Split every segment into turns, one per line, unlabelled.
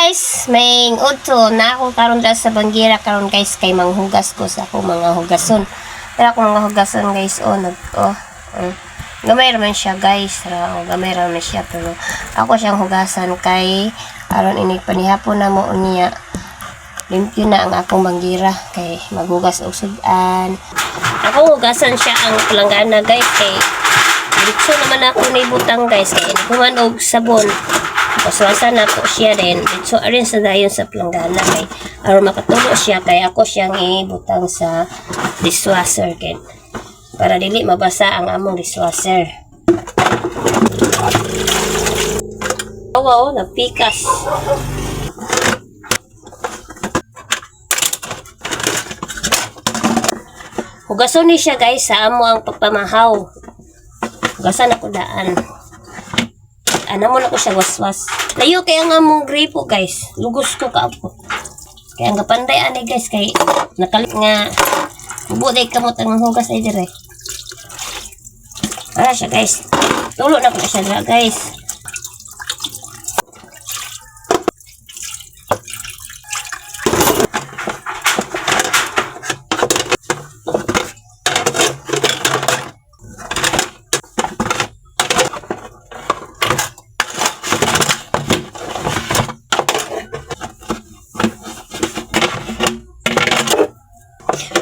guys, may udto na ako karon dra sa banggira karon guys kay manghugas ko sa ako mga hugason. Pero ako mga hugason guys gamay raman siya guys. Gamay raman siya pero ako siyang hugasan kay aron ini panihapon na mo niya. Limpyo na ang akong banggira kay maghugas og sudan. Ako hugasan siya ang palanggana guys kay diretso naman ako ni butang guys kay kuman og sabon. Paswasan na po siya din. So, arin sa dayon sa planggana kay aron makatulo siya kay ako siyang ibutang sa dishwasher kay para dili mabasa ang among dishwasher. Wow, napikas. Hugason ni siya guys sa amo ang pagpamahaw. Hugasan ako daan. Ano mo na ko siya waswas. Layo kaya nga mong gripo guys. Lugos ko kaapo. Kaya ang kapanday ani guys kay nakalit nga bubuday kamot ang hugas ay dire. Para siya guys. Tulo na ko siya dira guys.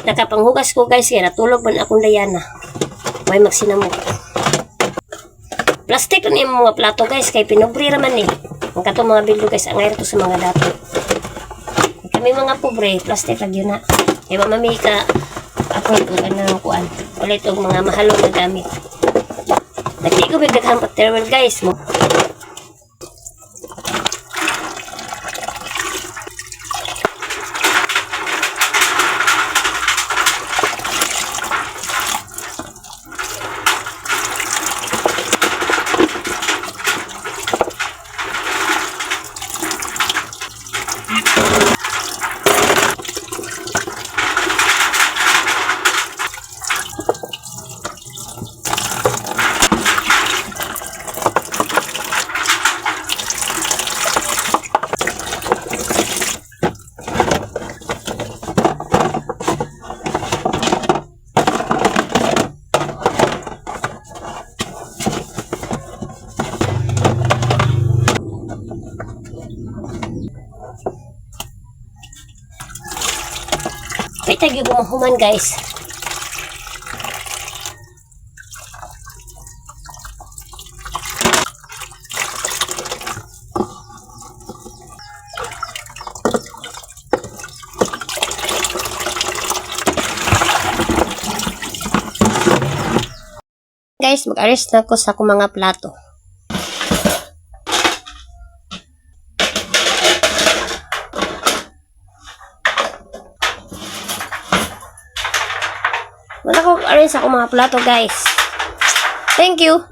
Nakapanghugas ko guys kaya natulog man akong dayana. May magsinamot. Plastic rin yung mga plato guys kay pinubri raman ni. Ang katong mga bildo guys ang to sa mga dato. Kami mga pobre, plastic lang yun na. Kaya mamami ka upload ko ng kuan. Ulit og mga mahalong na gamit. Nagdi ko bigdaghang paterwell guys mo. Kaya tayo gumahuman guys. Guys, mag-arrest na ako sa akong mga plato. Wala ko arrange ako mga plato guys. Thank you.